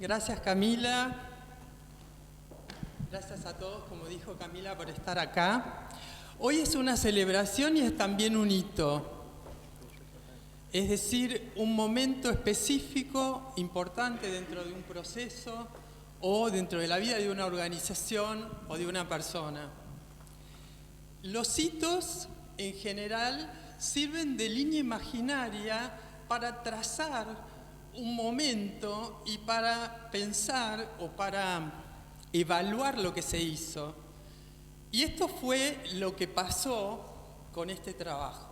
Gracias, Camila. Gracias a todos, como dijo Camila, por estar acá. Hoy es una celebración y es también un hito. Es decir, un momento específico, importante dentro de un proceso o dentro de la vida de una organización o de una persona. Los hitos, en general, sirven de línea imaginaria para trazar un momento y para pensar o para evaluar lo que se hizo. Y esto fue lo que pasó con este trabajo.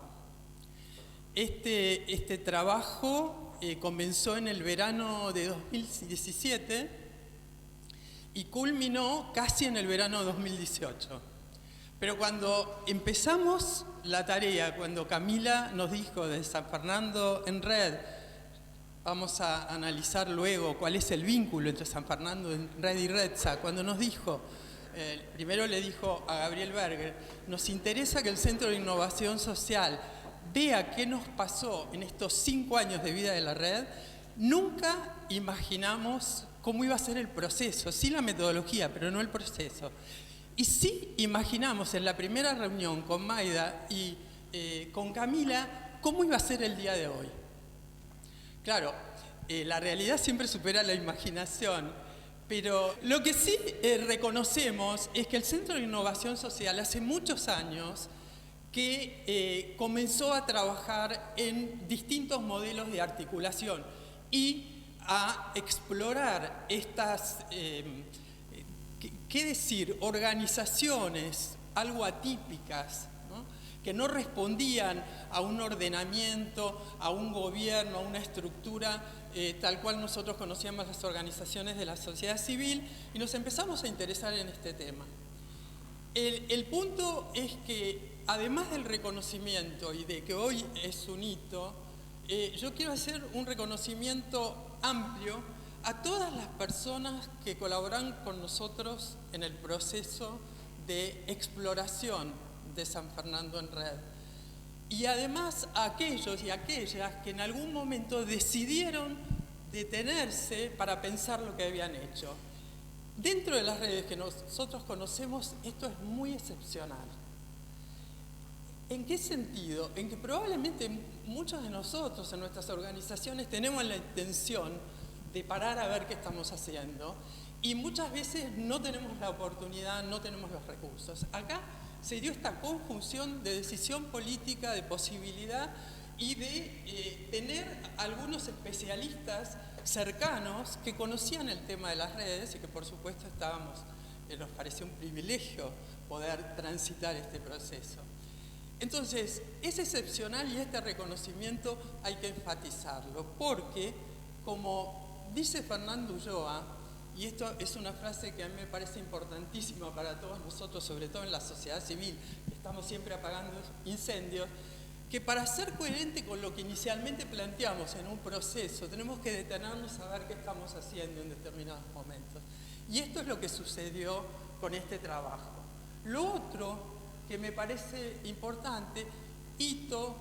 Este trabajo comenzó en el verano de 2017 y culminó casi en el verano de 2018. Pero cuando empezamos la tarea, cuando Camila nos dijo de San Fernando en Red, vamos a analizar luego cuál es el vínculo entre San Fernando en Red y Redsa, cuando nos dijo, primero le dijo a Gabriel Berger, nos interesa que el Centro de Innovación Social vea qué nos pasó en estos 5 años de vida de la red, nunca imaginamos cómo iba a ser el proceso, sí la metodología, pero no el proceso. Y sí imaginamos en la primera reunión con Maida y con Camila cómo iba a ser el día de hoy. Claro, la realidad siempre supera la imaginación, pero lo que sí reconocemos es que el Centro de Innovación Social hace muchos años que comenzó a trabajar en distintos modelos de articulación y a explorar estas, ¿qué decir?, organizaciones algo atípicas, ¿no?, que no respondían a un ordenamiento, a un gobierno, a una estructura tal cual nosotros conocíamos las organizaciones de la sociedad civil, y nos empezamos a interesar en este tema. El punto es que, además del reconocimiento y de que hoy es un hito, yo quiero hacer un reconocimiento amplio a todas las personas que colaboran con nosotros en el proceso de exploración de San Fernando en Red. Y además a aquellos y aquellas que en algún momento decidieron detenerse para pensar lo que habían hecho. Dentro de las redes que nosotros conocemos, esto es muy excepcional. ¿En qué sentido? En que probablemente muchos de nosotros en nuestras organizaciones tenemos la intención de parar a ver qué estamos haciendo y muchas veces no tenemos la oportunidad, no tenemos los recursos. Acá se dio esta conjunción de decisión política, de posibilidad y de tener algunos especialistas cercanos que conocían el tema de las redes y que por supuesto nos pareció un privilegio poder transitar este proceso. Entonces, es excepcional y este reconocimiento hay que enfatizarlo porque, como dice Fernando Ulloa, y esto es una frase que a mí me parece importantísima para todos nosotros, sobre todo en la sociedad civil, que estamos siempre apagando incendios, que para ser coherente con lo que inicialmente planteamos en un proceso, tenemos que detenernos a ver qué estamos haciendo en determinados momentos. Y esto es lo que sucedió con este trabajo. Lo otro que me parece importante, hito,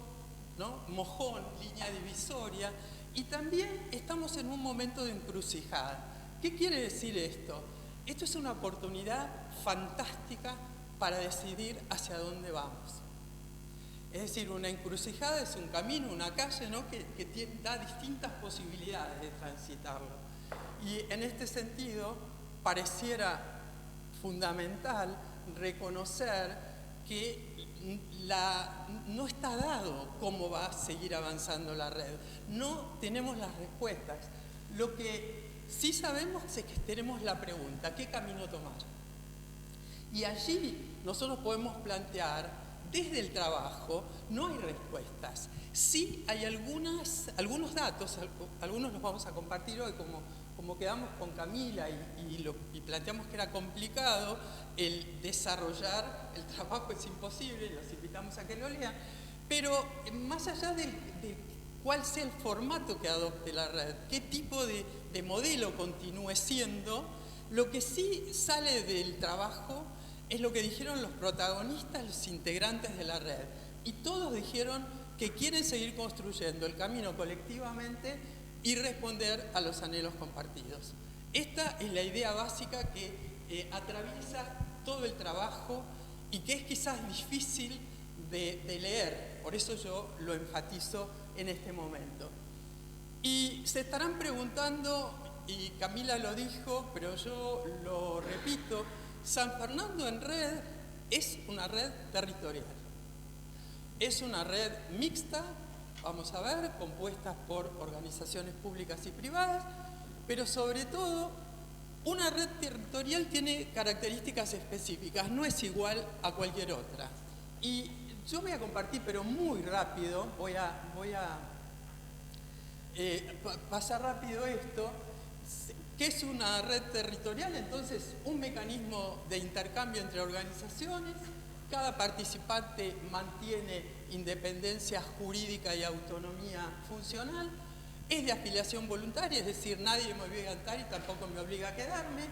¿no?, mojón, línea divisoria, y también estamos en un momento de encrucijada. ¿Qué quiere decir esto? Esto es una oportunidad fantástica para decidir hacia dónde vamos. Es decir, una encrucijada es un camino, una calle, ¿no?, que da distintas posibilidades de transitarlo. Y en este sentido, pareciera fundamental reconocer que no está dado cómo va a seguir avanzando la red. No tenemos las respuestas. Lo que sí sabemos es que tenemos la pregunta, ¿qué camino tomar? Y allí nosotros podemos plantear, desde el trabajo, no hay respuestas. Sí hay algunos datos, algunos los vamos a compartir hoy, como quedamos con Camila y planteamos que era complicado el desarrollar el trabajo, es imposible, los invitamos a que lo lean, pero más allá de cuál sea el formato que adopte la red, qué tipo de modelo continúe siendo, lo que sí sale del trabajo es lo que dijeron los protagonistas, los integrantes de la red, y todos dijeron que quieren seguir construyendo el camino colectivamente y responder a los anhelos compartidos. Esta es la idea básica que atraviesa todo el trabajo y que es quizás difícil de leer, por eso yo lo enfatizo en este momento. Y se estarán preguntando, y Camila lo dijo, pero yo lo repito, San Fernando en Red es una red territorial. Es una red mixta, vamos a ver, compuesta por organizaciones públicas y privadas, pero sobre todo una red territorial tiene características específicas, no es igual a cualquier otra. Y yo voy a compartir, pero muy rápido, voy a pasar rápido esto. ¿Qué es una red territorial? Entonces, un mecanismo de intercambio entre organizaciones. Cada participante mantiene independencia jurídica y autonomía funcional. Es de afiliación voluntaria, es decir, nadie me obliga a estar y tampoco me obliga a quedarme.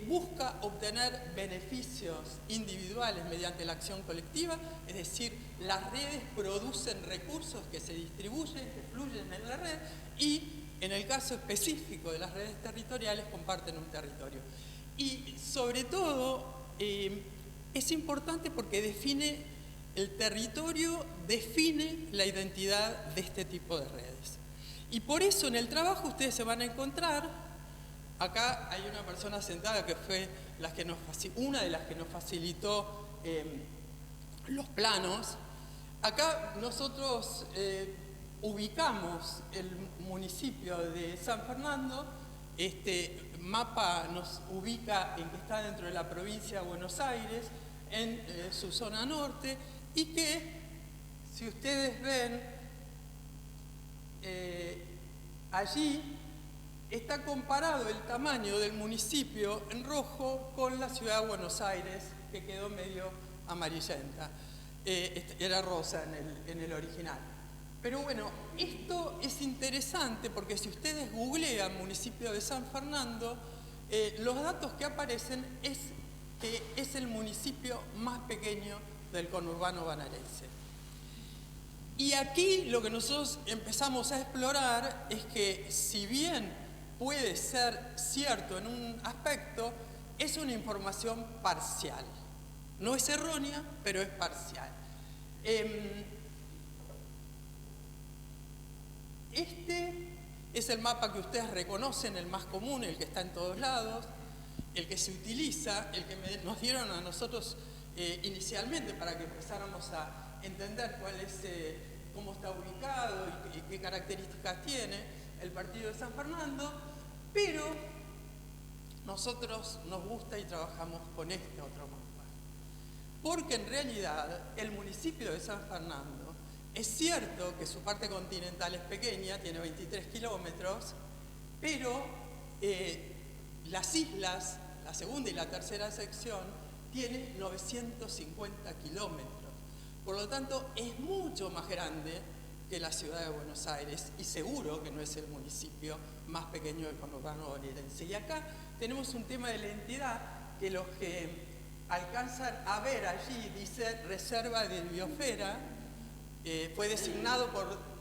Busca obtener beneficios individuales mediante la acción colectiva, es decir, las redes producen recursos que se distribuyen, que fluyen en la red y en el caso específico de las redes territoriales comparten un territorio. Y sobre todo es importante porque define el territorio, define la identidad de este tipo de redes. Y por eso en el trabajo ustedes se van a encontrar, acá hay una persona sentada que fue una de las que nos facilitó los planos. Acá nosotros ubicamos el municipio de San Fernando. Este mapa nos ubica en que está dentro de la provincia de Buenos Aires, en su zona norte, y que, si ustedes ven, allí está comparado el tamaño del municipio en rojo con la ciudad de Buenos Aires, que quedó medio amarillenta. Era rosa en el original. Pero bueno, esto es interesante porque si ustedes googlean municipio de San Fernando, los datos que aparecen es que es el municipio más pequeño del conurbano bonaerense. Y aquí lo que nosotros empezamos a explorar es que, si bien puede ser cierto en un aspecto, es una información parcial. No es errónea, pero es parcial. Este es el mapa que ustedes reconocen, el más común, el que está en todos lados, el que se utiliza, el que nos dieron a nosotros inicialmente para que empezáramos a entender cómo está ubicado y qué características tiene el partido de San Fernando, pero nosotros nos gusta y trabajamos con este otro mapa. Porque en realidad el municipio de San Fernando, es cierto que su parte continental es pequeña, tiene 23 kilómetros, pero las islas, la segunda y la tercera sección, tiene 950 kilómetros. Por lo tanto, es mucho más grande que la ciudad de Buenos Aires y seguro que no es el municipio más pequeño del conurbano bonaerense. Y acá tenemos un tema de la entidad que los que alcanzan a ver allí dice Reserva de Biosfera, fue designado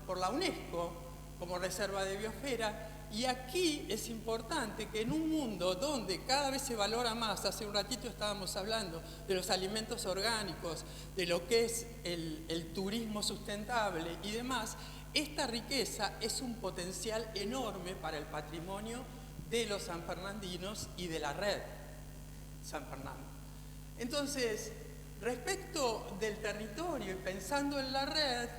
por la UNESCO como Reserva de Biosfera. Y aquí es importante que en un mundo donde cada vez se valora más, hace un ratito estábamos hablando de los alimentos orgánicos, de lo que es el turismo sustentable y demás, esta riqueza es un potencial enorme para el patrimonio de los sanfernandinos y de la red San Fernando. Entonces, respecto del territorio y pensando en la red,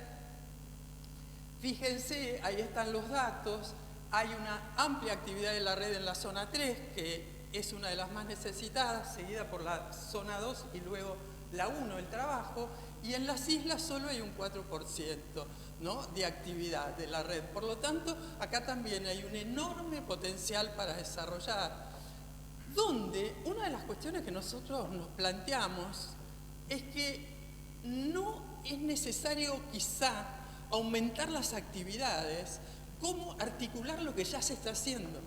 fíjense, ahí están los datos. Hay una amplia actividad de la red en la zona 3, que es una de las más necesitadas, seguida por la zona 2 y luego la 1, el trabajo, y en las islas solo hay un 4%, ¿no?, de actividad de la red. Por lo tanto, acá también hay un enorme potencial para desarrollar, donde una de las cuestiones que nosotros nos planteamos es que no es necesario quizá aumentar las actividades, cómo articular lo que ya se está haciendo.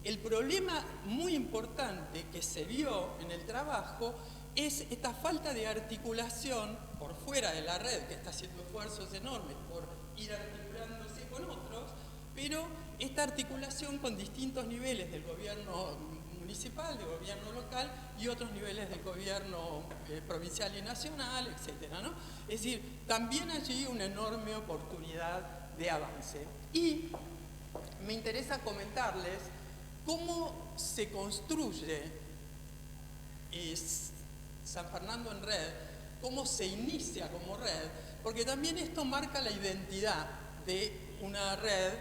El problema muy importante que se vio en el trabajo es esta falta de articulación por fuera de la red, que está haciendo esfuerzos enormes por ir articulándose con otros, pero esta articulación con distintos niveles del gobierno municipal, del gobierno local y otros niveles del gobierno provincial y nacional, etcétera, ¿no? Es decir, también allí una enorme oportunidad de avance. Y me interesa comentarles cómo se construye San Fernando en Red, cómo se inicia como red, porque también esto marca la identidad de una red,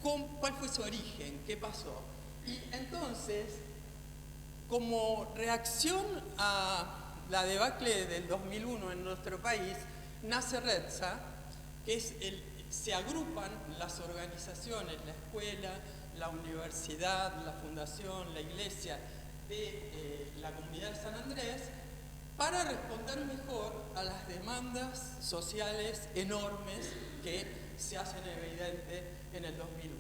cuál fue su origen, qué pasó. Y entonces, como reacción a la debacle del 2001 en nuestro país, nace REDSA, que es se agrupan las organizaciones, la escuela, la universidad, la fundación, la iglesia de la comunidad de San Andrés, para responder mejor a las demandas sociales enormes que se hacen evidentes en el 2001.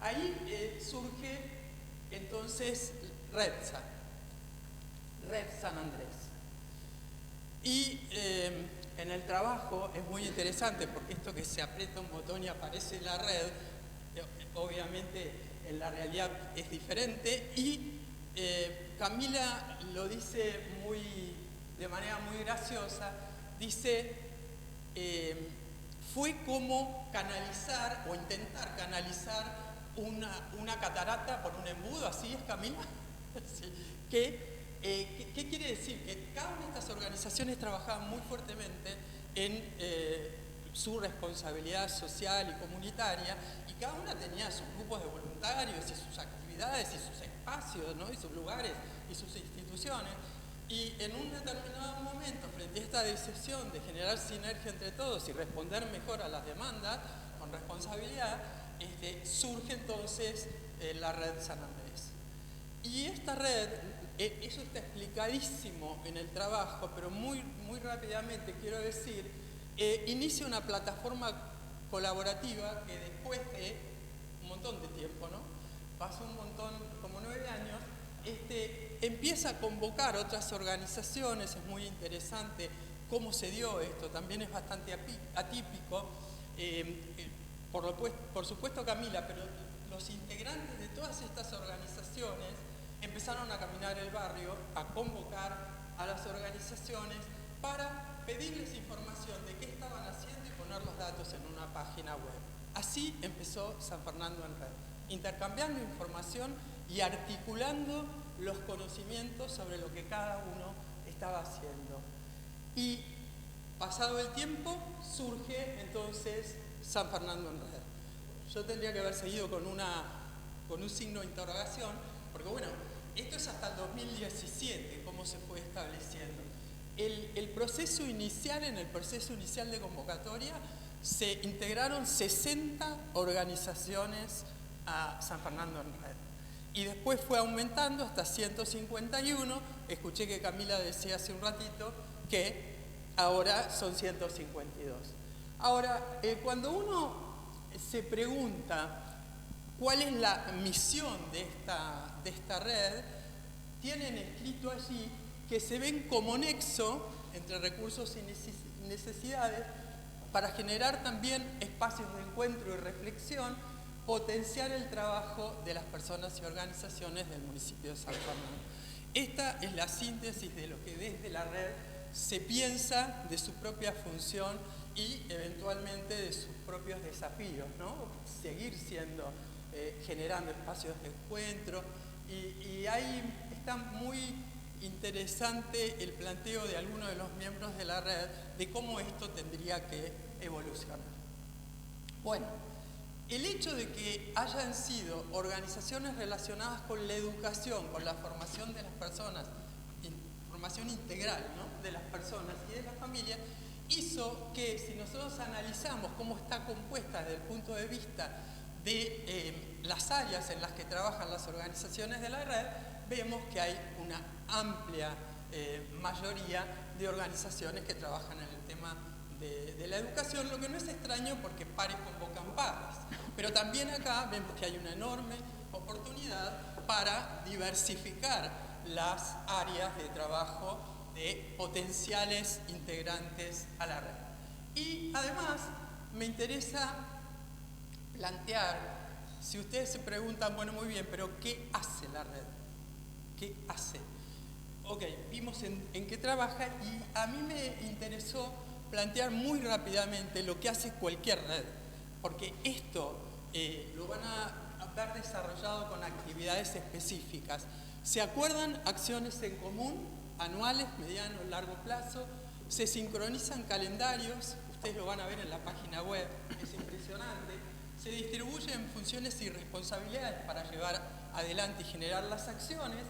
Ahí surge entonces REDSA, Red San Andrés. Y en el trabajo es muy interesante porque esto que se aprieta un botón y aparece la red, obviamente en la realidad es diferente, y Camila lo dice de manera muy graciosa, dice, fue como canalizar o intentar canalizar una catarata por un embudo, ¿así es, Camila? Sí. ¿Qué quiere decir? Que cada una de estas organizaciones trabajaban muy fuertemente en su responsabilidad social y comunitaria, y cada una tenía sus grupos de voluntarios y sus actividades y sus espacios, ¿no? Y sus lugares y sus instituciones. Y en un determinado momento, frente a esta decisión de generar sinergia entre todos y responder mejor a las demandas con responsabilidad, surge entonces la red San Andrés. Y esta red, eso está explicadísimo en el trabajo, pero muy rápidamente quiero decir, inicia una plataforma colaborativa que después de un montón de tiempo, ¿no? Pasó un montón, como 9 años, empieza a convocar otras organizaciones. Es muy interesante cómo se dio esto, también es bastante atípico, por supuesto Camila, pero los integrantes de todas estas organizaciones empezaron a caminar el barrio, a convocar a las organizaciones para pedirles información de qué estaban haciendo y poner los datos en una página web. Así empezó San Fernando en Red, intercambiando información y articulando los conocimientos sobre lo que cada uno estaba haciendo. Y pasado el tiempo, surge entonces San Fernando en Red. Yo tendría que haber seguido con un signo de interrogación, porque bueno, esto es hasta el 2017, cómo se fue estableciendo. El proceso inicial, en el proceso inicial de convocatoria, se integraron 60 organizaciones a San Fernando en Red. Y después fue aumentando hasta 151. Escuché que Camila decía hace un ratito que ahora son 152. Ahora, cuando uno se pregunta cuál es la misión de esta red, tienen escrito allí que se ven como nexo entre recursos y necesidades para generar también espacios de encuentro y reflexión, potenciar el trabajo de las personas y organizaciones del municipio de San Fernando. Esta es la síntesis de lo que desde la red se piensa de su propia función y eventualmente de sus propios desafíos, ¿no? Seguir generando espacios de encuentro, y ahí está muy interesante el planteo de algunos de los miembros de la red de cómo esto tendría que evolucionar. Bueno, el hecho de que hayan sido organizaciones relacionadas con la educación, con la formación de las personas, formación integral, ¿no?, de las personas y de las familias, hizo que, si nosotros analizamos cómo está compuesta desde el punto de vista de las áreas en las que trabajan las organizaciones de la red, vemos que hay una amplia mayoría de organizaciones que trabajan en el tema de la educación, lo que no es extraño porque pares convocan pares. Pero también acá vemos que hay una enorme oportunidad para diversificar las áreas de trabajo de potenciales integrantes a la red. Y además me interesa plantear si ustedes se preguntan, bueno, muy bien, pero ¿qué hace la red? ¿Qué hace? Ok, vimos en qué trabaja y a mí me interesó plantear muy rápidamente lo que hace cualquier red, porque esto lo van a ver desarrollado con actividades específicas. ¿Se acuerdan acciones en común, anuales, mediano, largo plazo? Se sincronizan calendarios, ustedes lo van a ver en la página web, es impresionante. Se distribuyen funciones y responsabilidades para llevar adelante y generar las acciones.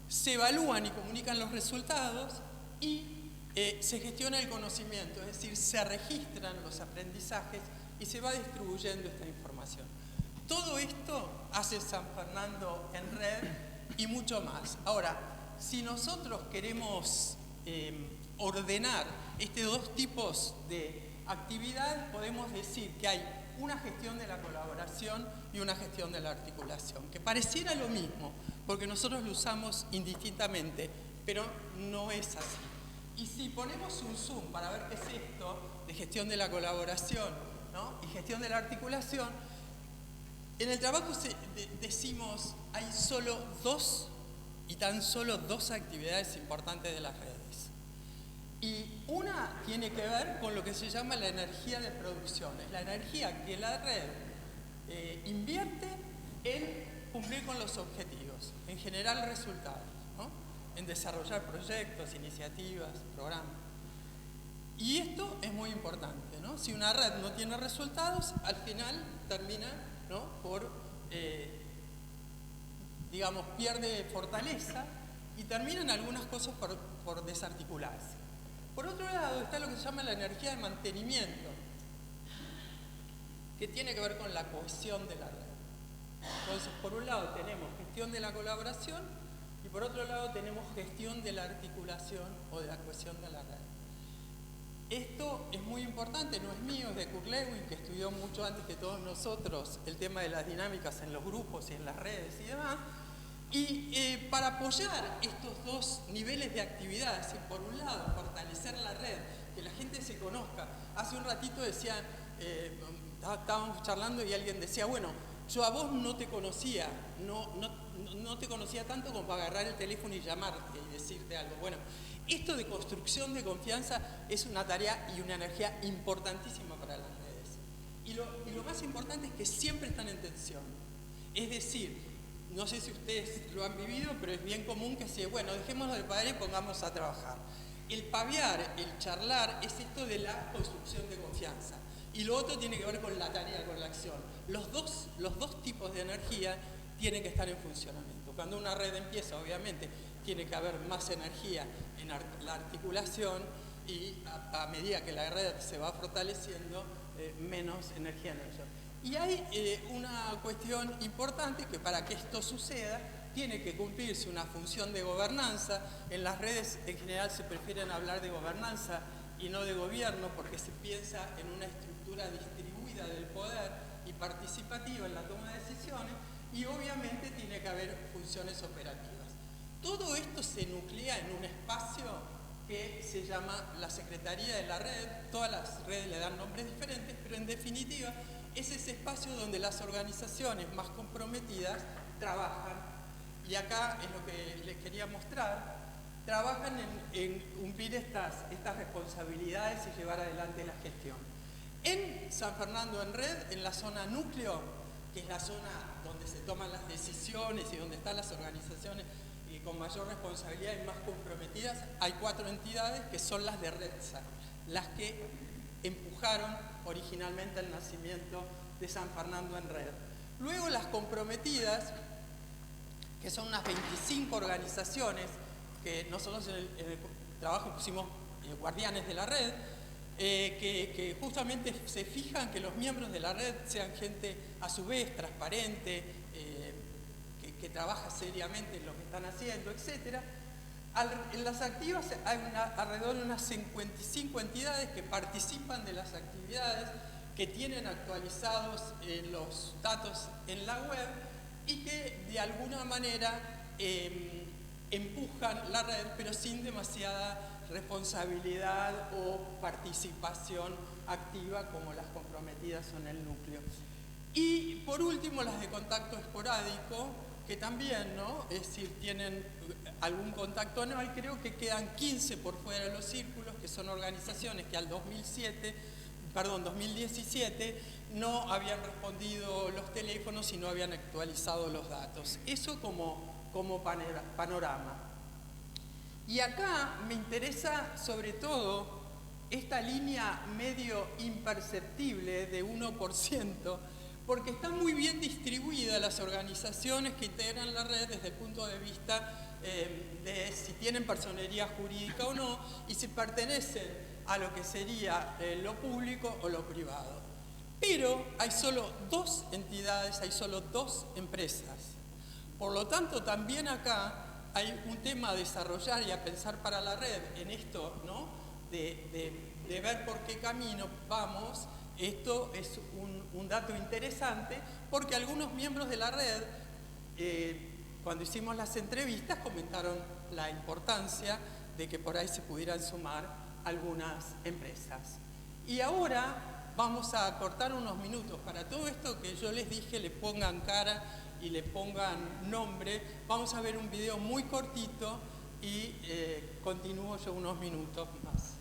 Se evalúan y comunican los resultados y se gestiona el conocimiento, es decir, se registran los aprendizajes y se va distribuyendo esta información. Todo esto hace San Fernando en red y mucho más. Ahora, si nosotros queremos ordenar estos dos tipos de actividad, podemos decir que hay una gestión de la colaboración y una gestión de la articulación, que pareciera lo mismo, porque nosotros lo usamos indistintamente, pero no es así. Y si ponemos un zoom para ver qué es esto de gestión de la colaboración, ¿no?, y gestión de la articulación, en el trabajo decimos hay solo dos y tan solo dos actividades importantes de las redes. Y una tiene que ver con lo que se llama la energía de producción, es la energía que la red invierte en cumplir con los objetivos, en generar resultados, ¿no?, en desarrollar proyectos, iniciativas, programas. Y esto es muy importante, ¿no? Si una red no tiene resultados, al final termina, ¿no?, por, digamos, pierde fortaleza y terminan algunas cosas por desarticularse. Por otro lado está lo que se llama la energía de mantenimiento, que tiene que ver con la cohesión de la red. Entonces, por un lado tenemos gestión de la colaboración y por otro lado tenemos gestión de la articulación o de la cohesión de la red. Esto es muy importante, no es mío, es de Kurt Lewin, que estudió mucho antes que todos nosotros el tema de las dinámicas en los grupos y en las redes y demás. Y para apoyar estos dos niveles de actividad, es decir, por un lado, fortalecer la red, que la gente se conozca. Hace un ratito decían, estábamos charlando y alguien decía, bueno, yo a vos no te conocía, no te conocía tanto como para agarrar el teléfono y llamarte y decirte algo. Bueno, esto de construcción de confianza es una tarea y una energía importantísima para las redes. Y lo más importante es que siempre están en tensión. Es decir, no sé si ustedes lo han vivido, pero es bien común que sea, bueno, dejémoslo de pagar y pongamos a trabajar. El paviar, el charlar, es esto de la construcción de confianza. Y lo otro tiene que ver con la tarea, con la acción. Los dos tipos de energía tienen que estar en funcionamiento. Cuando una red empieza, obviamente, tiene que haber más energía en la articulación y a medida que la red se va fortaleciendo, menos energía en ella. Y hay una cuestión importante que para que esto suceda tiene que cumplirse una función de gobernanza. En las redes en general se prefieren hablar de gobernanza y no de gobierno porque se piensa en una estructura distribuida del poder y participativa en la toma de decisiones y obviamente tiene que haber funciones operativas. Todo esto se nuclea en un espacio que se llama la Secretaría de la Red. Todas las redes le dan nombres diferentes, pero en definitiva es ese espacio donde las organizaciones más comprometidas trabajan, y acá es lo que les quería mostrar, trabajan en cumplir estas responsabilidades y llevar adelante la gestión. En San Fernando en Red, en la zona núcleo, que es la zona donde se toman las decisiones y donde están las organizaciones con mayor responsabilidad y más comprometidas, hay 4 entidades que son las de RedSA, las que empujaron originalmente el nacimiento de San Fernando en Red. Luego las comprometidas, que son unas 25 organizaciones, que nosotros en el trabajo pusimos guardianes de la red, que justamente se fijan que los miembros de la red sean gente a su vez transparente, que trabaja seriamente en lo que están haciendo, etc. En las activas hay alrededor de unas 55 entidades que participan de las actividades, que tienen actualizados los datos en la web y que de alguna manera empujan la red, pero sin demasiada responsabilidad o participación activa como las comprometidas son el núcleo. Y por último, las de contacto esporádico, que también, ¿no? Es decir, tienen algún contacto anual. Creo que quedan 15 por fuera de los círculos, que son organizaciones que al 2017 no habían respondido los teléfonos y no habían actualizado los datos. Eso como panorama. Y acá me interesa sobre todo esta línea medio imperceptible de 1%, porque está muy bien distribuida las organizaciones que integran la red desde el punto de vista de si tienen personería jurídica o no, y si pertenecen a lo que sería lo público o lo privado. Pero hay solo 2 entidades, hay solo 2 empresas. Por lo tanto, también acá hay un tema a desarrollar y a pensar para la red en esto, ¿no? de ver por qué camino vamos. Esto es un dato interesante, porque algunos miembros de la red, cuando hicimos las entrevistas, comentaron la importancia de que por ahí se pudieran sumar algunas empresas. Y ahora vamos a cortar unos minutos para todo esto que yo les dije, le pongan cara y le pongan nombre. Vamos a ver un video muy cortito y continúo yo unos minutos más.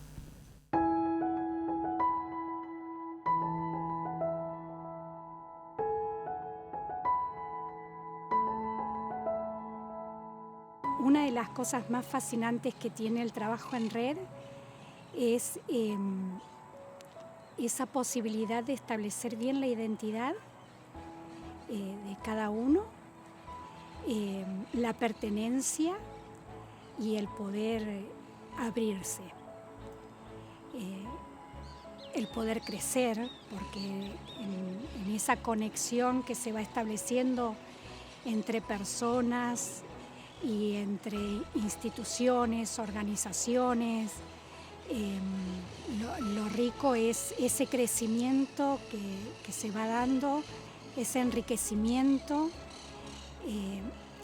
Una de las cosas más fascinantes que tiene el trabajo en red es esa posibilidad de establecer bien la identidad de cada uno, la pertenencia y el poder abrirse, el poder crecer, porque en esa conexión que se va estableciendo entre personas y entre instituciones, organizaciones, lo rico es ese crecimiento que se va dando, ese enriquecimiento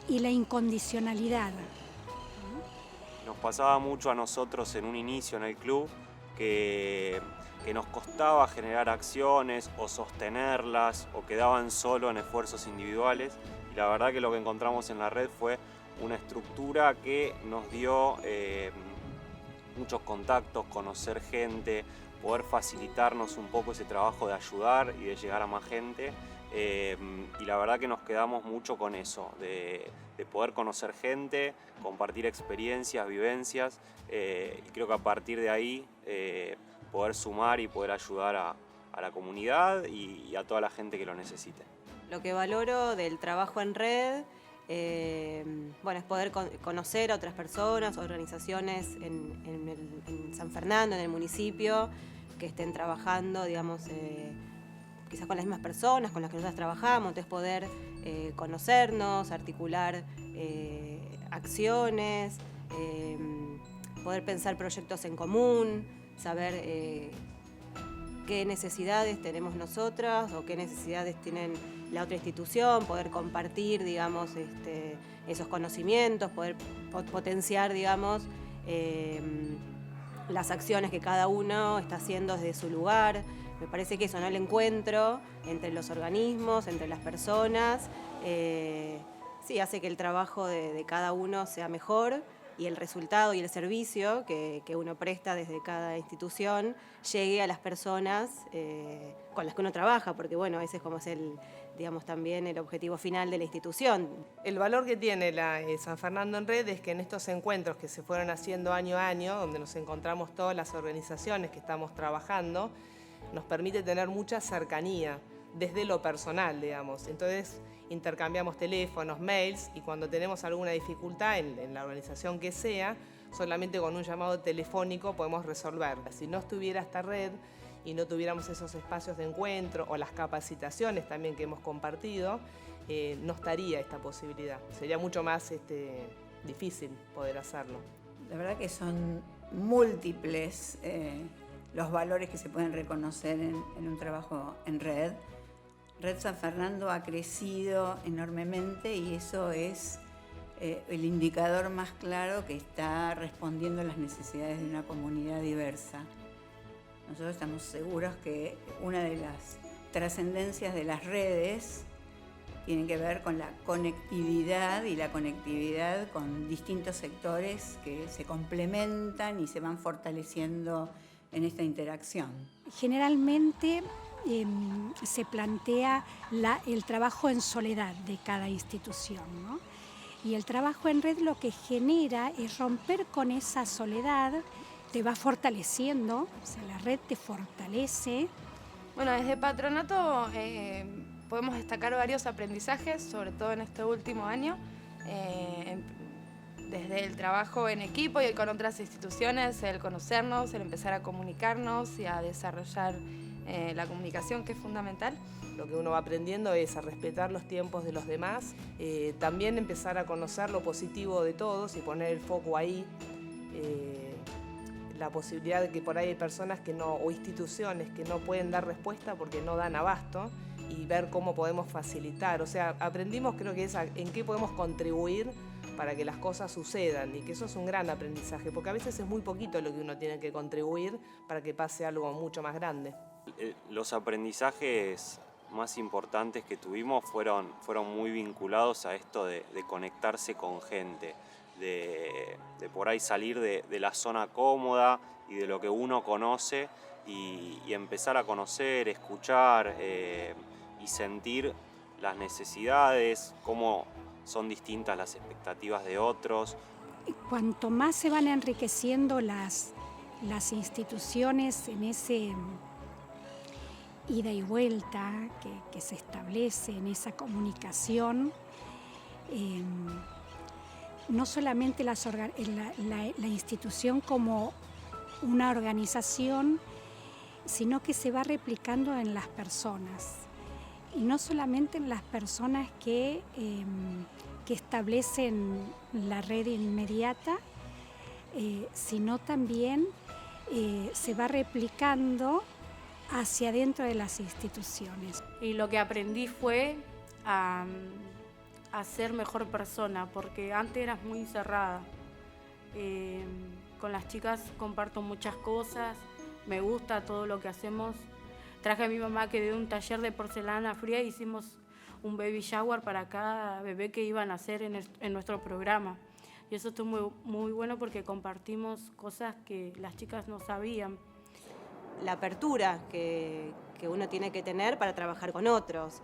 y la incondicionalidad. Nos pasaba mucho a nosotros en un inicio en el club que nos costaba generar acciones o sostenerlas o quedaban solo en esfuerzos individuales, y la verdad que lo que encontramos en la red fue una estructura que nos dio muchos contactos, conocer gente, poder facilitarnos un poco ese trabajo de ayudar y de llegar a más gente. Y la verdad que nos quedamos mucho con eso, de poder conocer gente, compartir experiencias, vivencias, y creo que a partir de ahí poder sumar y poder ayudar a la comunidad y a toda la gente que lo necesite. Lo que valoro del trabajo en red es poder conocer a otras personas, organizaciones en San Fernando, en el municipio, que estén trabajando, digamos, quizás con las mismas personas con las que nosotros trabajamos, entonces poder conocernos, articular acciones, poder pensar proyectos en común, saber qué necesidades tenemos nosotras o qué necesidades tienen la otra institución, poder compartir, digamos, esos conocimientos, poder potenciar, digamos, las acciones que cada uno está haciendo desde su lugar. Me parece que eso, ¿no? El encuentro entre los organismos, entre las personas, sí, hace que el trabajo de cada uno sea mejor y el resultado y el servicio que uno presta desde cada institución llegue a las personas con las que uno trabaja, porque bueno, ese es como es digamos, también el objetivo final de la institución. El valor que tiene la San Fernando en Red es que en estos encuentros que se fueron haciendo año a año, donde nos encontramos todas las organizaciones que estamos trabajando, nos permite tener mucha cercanía desde lo personal, digamos. Entonces intercambiamos teléfonos, mails, y cuando tenemos alguna dificultad en la organización que sea, solamente con un llamado telefónico podemos resolverla. Si no estuviera esta red y no tuviéramos esos espacios de encuentro o las capacitaciones también que hemos compartido, no estaría esta posibilidad. Sería mucho más difícil poder hacerlo. La verdad que son múltiples los valores que se pueden reconocer en un trabajo en red. Red San Fernando ha crecido enormemente y eso es el indicador más claro que está respondiendo a las necesidades de una comunidad diversa. Nosotros estamos seguros que una de las trascendencias de las redes tienen que ver con la conectividad y la conectividad con distintos sectores que se complementan y se van fortaleciendo en esta interacción. Generalmente se plantea el trabajo en soledad de cada institución, ¿no? Y el trabajo en red lo que genera es romper con esa soledad, te va fortaleciendo, o sea, la red te fortalece. Bueno, desde Patronato podemos destacar varios aprendizajes, sobre todo en este último año, desde el trabajo en equipo y con otras instituciones, el conocernos, el empezar a comunicarnos y a desarrollar la comunicación, que es fundamental. Lo que uno va aprendiendo es a respetar los tiempos de los demás, también empezar a conocer lo positivo de todos y poner el foco ahí. La posibilidad de que por ahí hay personas que no, o instituciones que no pueden dar respuesta porque no dan abasto, y ver cómo podemos facilitar. O sea, aprendimos, creo que es en qué podemos contribuir para que las cosas sucedan, y que eso es un gran aprendizaje, porque a veces es muy poquito lo que uno tiene que contribuir para que pase algo mucho más grande. Los aprendizajes más importantes que tuvimos fueron muy vinculados a esto de conectarse con gente, de por ahí salir de la zona cómoda y de lo que uno conoce y empezar a conocer, escuchar y sentir las necesidades, cómo son distintas las expectativas de otros. Cuanto más se van enriqueciendo las instituciones en ese ida y vuelta que se establece, en esa comunicación, no solamente la institución como una organización, sino que se va replicando en las personas. Y no solamente en las personas que establecen la red inmediata, sino también se va replicando hacia adentro de las instituciones. Y lo que aprendí fue a ser mejor persona, porque antes eras muy cerrada. Con las chicas comparto muchas cosas, me gusta todo lo que hacemos. Traje a mi mamá que de un taller de porcelana fría hicimos un baby shower para cada bebé que iban a hacer en nuestro programa. Y eso estuvo muy, muy bueno porque compartimos cosas que las chicas no sabían. La apertura que uno tiene que tener para trabajar con otros.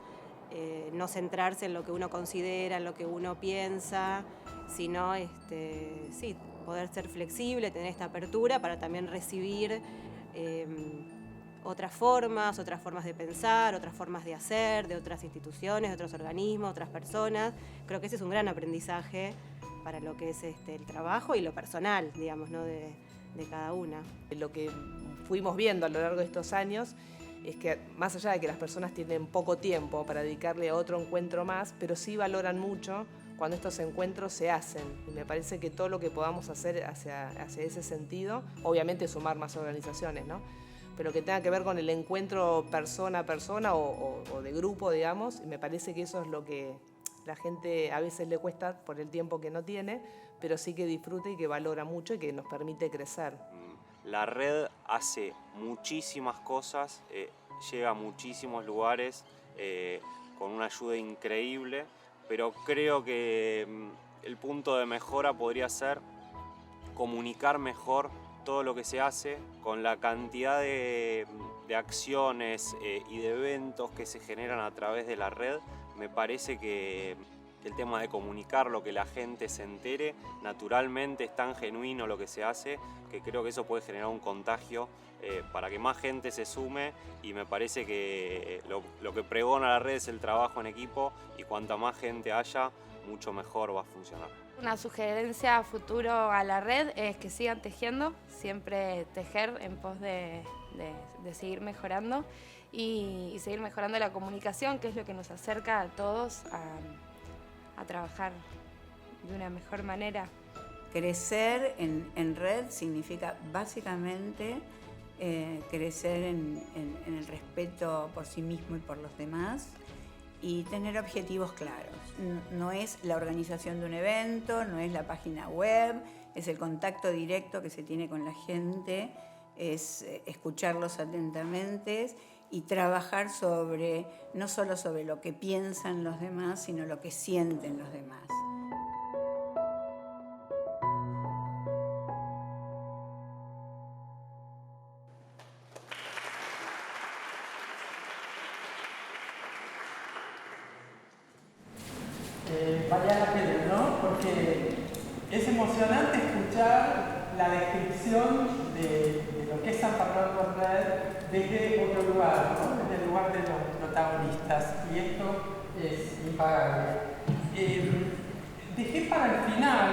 No centrarse en lo que uno considera, en lo que uno piensa, sino sí, poder ser flexible, tener esta apertura para también recibir otras formas de pensar, otras formas de hacer, de otras instituciones, de otros organismos, otras personas. Creo que ese es un gran aprendizaje para lo que es el trabajo y lo personal, digamos, ¿no? de cada una. Lo que fuimos viendo a lo largo de estos años es que más allá de que las personas tienen poco tiempo para dedicarle a otro encuentro más, pero sí valoran mucho cuando estos encuentros se hacen. Y me parece que todo lo que podamos hacer hacia ese sentido, obviamente sumar más organizaciones, ¿no? Pero que tenga que ver con el encuentro persona a persona o de grupo, digamos, y me parece que eso es lo que la gente a veces le cuesta por el tiempo que no tiene, pero sí que disfruta y que valora mucho y que nos permite crecer. La red hace muchísimas cosas, llega a muchísimos lugares con una ayuda increíble, pero creo que el punto de mejora podría ser comunicar mejor todo lo que se hace, con la cantidad de acciones y de eventos que se generan a través de la red. Me parece que el tema de comunicarlo, que la gente se entere, naturalmente es tan genuino lo que se hace, que creo que eso puede generar un contagio para que más gente se sume, y me parece que lo que pregona la red es el trabajo en equipo, y cuanta más gente haya, mucho mejor va a funcionar. Una sugerencia a futuro a la red es que sigan tejiendo, siempre tejer en pos de seguir mejorando y seguir mejorando la comunicación, que es lo que nos acerca a todos a trabajar de una mejor manera. Crecer en red significa básicamente crecer en el respeto por sí mismo y por los demás, y tener objetivos claros. No es la organización de un evento, no es la página web, es el contacto directo que se tiene con la gente, es escucharlos atentamente y trabajar sobre, no solo sobre lo que piensan los demás, sino lo que sienten los demás. Valía la pena, ¿no? Porque es emocionante escuchar la descripción de lo que es San Fernando en Red desde otro lugar, ¿no? Desde el lugar de los protagonistas. Y esto es impagable. Dejé para el final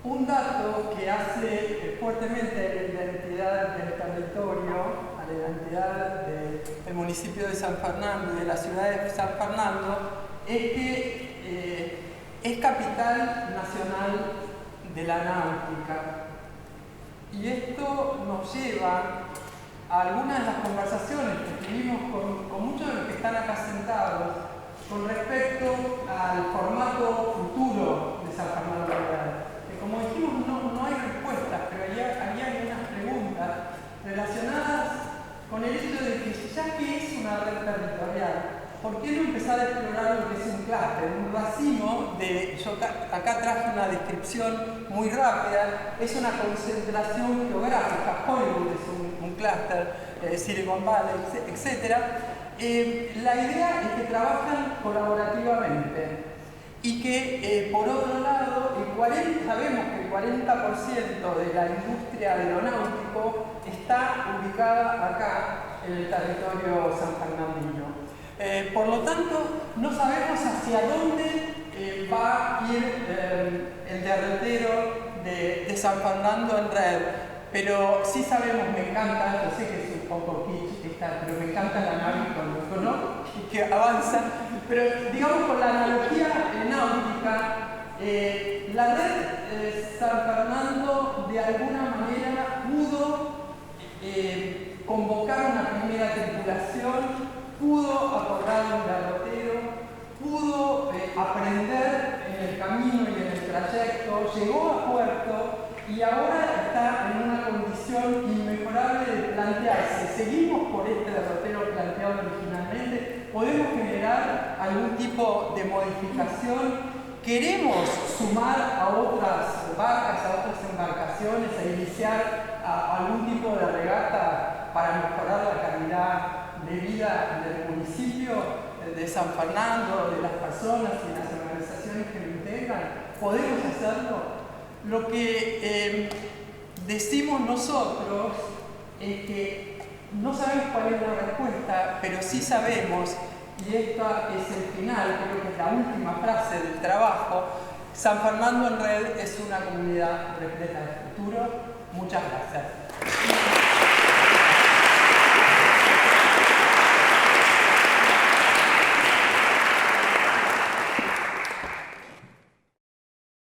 un dato que hace fuertemente la identidad del territorio, a la identidad del municipio de San Fernando y de la ciudad de San Fernando, es que es capital nacional de la náutica. Y esto nos lleva a algunas de las conversaciones que tuvimos con muchos de los que están acá sentados con respecto al formato futuro de San Fernando de Red. Que como dijimos, no hay respuestas, pero había algunas preguntas relacionadas con el hecho de que ya que es una red territorial, ¿por qué no empezar a explorar lo que es un clúster? Un racimo de, yo acá traje una descripción muy rápida, es una concentración geográfica. Hollywood es un clúster, Silicon Valley, etc. La idea es que trabajan colaborativamente y que, por otro lado, sabemos que el 40% de la industria aeronáutico está ubicada acá, en el territorio sanfernandino. Por lo tanto, no sabemos hacia dónde va a ir el derrotero de San Fernando en Red, pero sí sabemos, me encanta, yo sé que es un poco kitsch, pero me encanta la nave ¿no? que avanza, pero digamos con la analogía náutica, la red San Fernando de alguna manera pudo convocar una primera tripulación, pudo acordar un derrotero, pudo aprender en el camino y en el trayecto, llegó a puerto y ahora está en una condición inmejorable de plantearse, ¿seguimos por este derrotero planteado originalmente? ¿Podemos generar algún tipo de modificación? ¿Queremos sumar a otras barcas, a otras embarcaciones, a iniciar algún tipo de regata para mejorar la calidad de vida del municipio de San Fernando, de las personas y de las organizaciones que lo integran? ¿Podemos hacerlo? Lo que decimos nosotros es que no sabemos cuál es la respuesta, pero sí sabemos, y esta es el final, creo que es la última frase del trabajo: San Fernando en Red es una comunidad repleta de futuro. Muchas gracias.